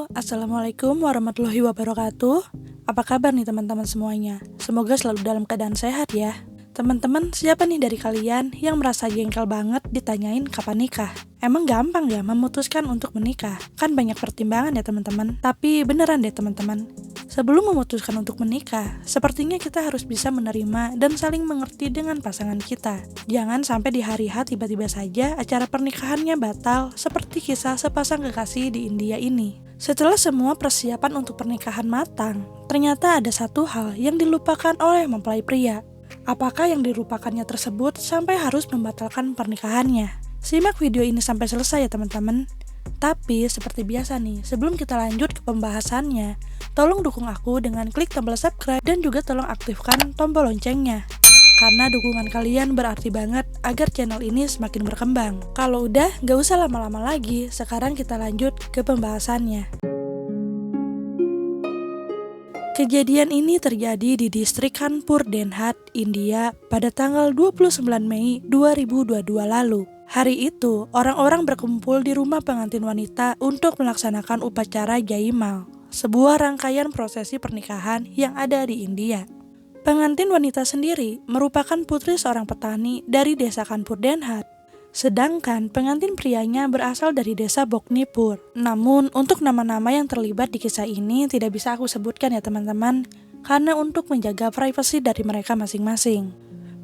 Halo, Assalamualaikum warahmatullahi wabarakatuh. Apa kabar nih teman-teman semuanya? Semoga selalu dalam keadaan sehat ya. Teman-teman, siapa nih dari kalian yang merasa jengkel banget ditanyain kapan nikah? Emang gampang ya memutuskan untuk menikah? Kan banyak pertimbangan ya teman-teman. Tapi beneran deh teman-teman, sebelum memutuskan untuk menikah, sepertinya kita harus bisa menerima dan saling mengerti dengan pasangan kita. Jangan sampai di hari H tiba-tiba saja acara pernikahannya batal seperti kisah sepasang kekasih di India ini. Setelah semua persiapan untuk pernikahan matang, ternyata ada satu hal yang dilupakan oleh mempelai pria. Apakah yang dilupakannya tersebut sampai harus membatalkan pernikahannya? Simak video ini sampai selesai ya teman-teman. Tapi seperti biasa nih, sebelum kita lanjut ke pembahasannya, tolong dukung aku dengan klik tombol subscribe dan juga tolong aktifkan tombol loncengnya. Karena dukungan kalian berarti banget agar channel ini semakin berkembang. Kalau udah, gak usah lama-lama lagi, sekarang kita lanjut ke pembahasannya. Kejadian ini terjadi di distrik Kanpur, Denhat, India pada tanggal 29 Mei 2022 lalu. Hari itu, orang-orang berkumpul di rumah pengantin wanita untuk melaksanakan upacara Jaimal, sebuah rangkaian prosesi pernikahan yang ada di India. Pengantin wanita sendiri merupakan putri seorang petani dari desa Kanpur, Denhat. Sedangkan pengantin prianya berasal dari desa Boknipur. Namun untuk nama-nama yang terlibat di kisah ini tidak bisa aku sebutkan ya teman-teman, karena untuk menjaga privasi dari mereka masing-masing.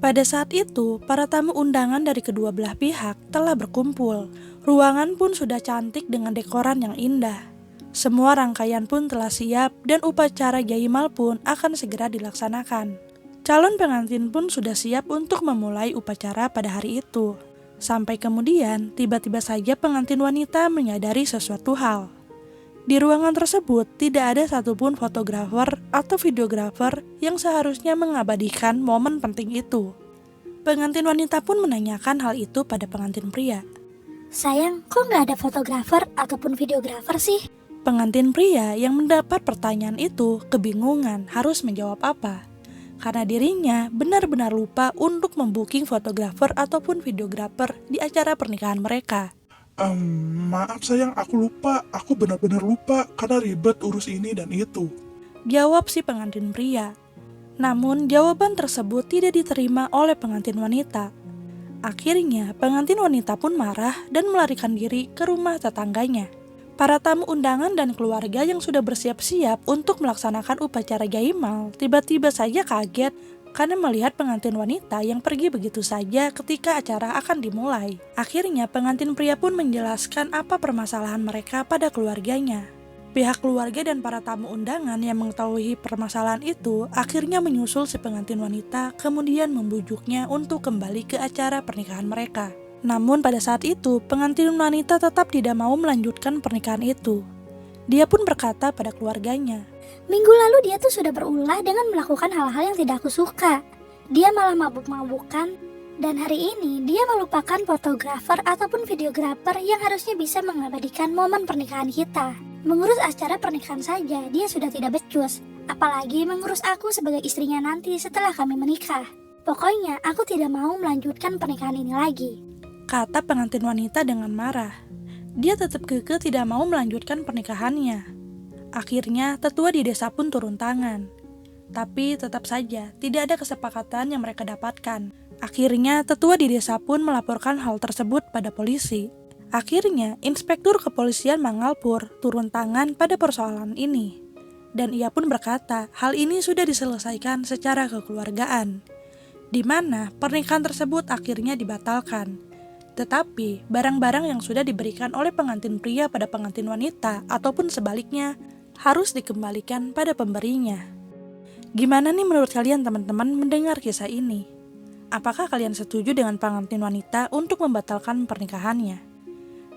Pada saat itu, para tamu undangan dari kedua belah pihak telah berkumpul. Ruangan pun sudah cantik dengan dekoran yang indah. Semua rangkaian pun telah siap dan upacara Jaimal pun akan segera dilaksanakan. Calon pengantin pun sudah siap untuk memulai upacara pada hari itu. Sampai kemudian, tiba-tiba saja pengantin wanita menyadari sesuatu hal. Di ruangan tersebut tidak ada satupun fotografer atau videografer yang seharusnya mengabadikan momen penting itu. Pengantin wanita pun menanyakan hal itu pada pengantin pria. Sayang, kok nggak ada fotografer ataupun videografer sih? Pengantin pria yang mendapat pertanyaan itu kebingungan harus menjawab apa. Karena dirinya benar-benar lupa untuk membooking fotografer ataupun videografer di acara pernikahan mereka. Maaf sayang, aku lupa. Aku benar-benar lupa karena ribet urus ini dan itu. Jawab si pengantin pria. Namun jawaban tersebut tidak diterima oleh pengantin wanita. Akhirnya pengantin wanita pun marah dan melarikan diri ke rumah tetangganya. Para tamu undangan dan keluarga yang sudah bersiap-siap untuk melaksanakan upacara Jaimal tiba-tiba saja kaget karena melihat pengantin wanita yang pergi begitu saja ketika acara akan dimulai. Akhirnya pengantin pria pun menjelaskan apa permasalahan mereka pada keluarganya. Pihak keluarga dan para tamu undangan yang mengetahui permasalahan itu akhirnya menyusul si pengantin wanita kemudian membujuknya untuk kembali ke acara pernikahan mereka. Namun pada saat itu, pengantin wanita tetap tidak mau melanjutkan pernikahan itu. Dia pun berkata pada keluarganya, Minggu lalu dia tuh sudah berulah dengan melakukan hal-hal yang tidak aku suka. Dia malah mabuk-mabukan, dan hari ini dia melupakan fotografer ataupun videografer yang harusnya bisa mengabadikan momen pernikahan kita. Mengurus acara pernikahan saja, dia sudah tidak becus. Apalagi mengurus aku sebagai istrinya nanti setelah kami menikah. Pokoknya aku tidak mau melanjutkan pernikahan ini lagi. Kata pengantin wanita dengan marah. Dia tetap kekeh tidak mau melanjutkan pernikahannya. Akhirnya tetua di desa pun turun tangan. Tapi tetap saja tidak ada kesepakatan yang mereka dapatkan. Akhirnya tetua di desa pun melaporkan hal tersebut pada polisi. Akhirnya Inspektur Kepolisian Mangalpur turun tangan pada persoalan ini. Dan ia pun berkata hal ini sudah diselesaikan secara kekeluargaan, di mana pernikahan tersebut akhirnya dibatalkan. Tetapi, barang-barang yang sudah diberikan oleh pengantin pria pada pengantin wanita ataupun sebaliknya harus dikembalikan pada pemberinya. Gimana nih menurut kalian teman-teman mendengar kisah ini? Apakah kalian setuju dengan pengantin wanita untuk membatalkan pernikahannya?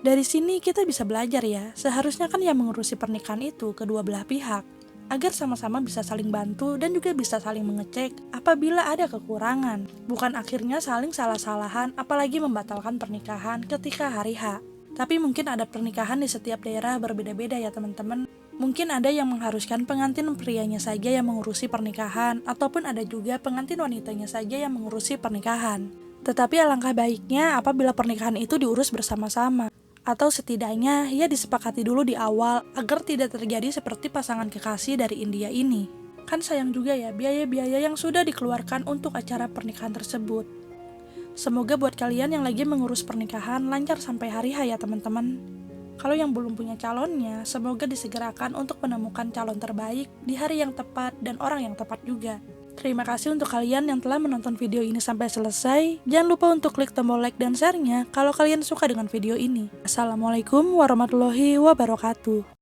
Dari sini kita bisa belajar ya, seharusnya kan yang mengurusi pernikahan itu kedua belah pihak, agar sama-sama bisa saling bantu dan juga bisa saling mengecek apabila ada kekurangan. Bukan akhirnya saling salah-salahan apalagi membatalkan pernikahan ketika hari H. Tapi mungkin ada pernikahan di setiap daerah berbeda-beda ya teman-teman. Mungkin ada yang mengharuskan pengantin prianya saja yang mengurusi pernikahan, ataupun ada juga pengantin wanitanya saja yang mengurusi pernikahan. Tetapi alangkah baiknya apabila pernikahan itu diurus bersama-sama. Atau setidaknya ia disepakati dulu di awal agar tidak terjadi seperti pasangan kekasih dari India ini. Kan sayang juga ya biaya-biaya yang sudah dikeluarkan untuk acara pernikahan tersebut. Semoga buat kalian yang lagi mengurus pernikahan lancar sampai hari H ya teman-teman. Kalau yang belum punya calonnya, semoga disegerakan untuk menemukan calon terbaik di hari yang tepat dan orang yang tepat juga. Terima kasih untuk kalian yang telah menonton video ini sampai selesai. Jangan lupa untuk klik tombol like dan share-nya kalau kalian suka dengan video ini. Assalamualaikum warahmatullahi wabarakatuh.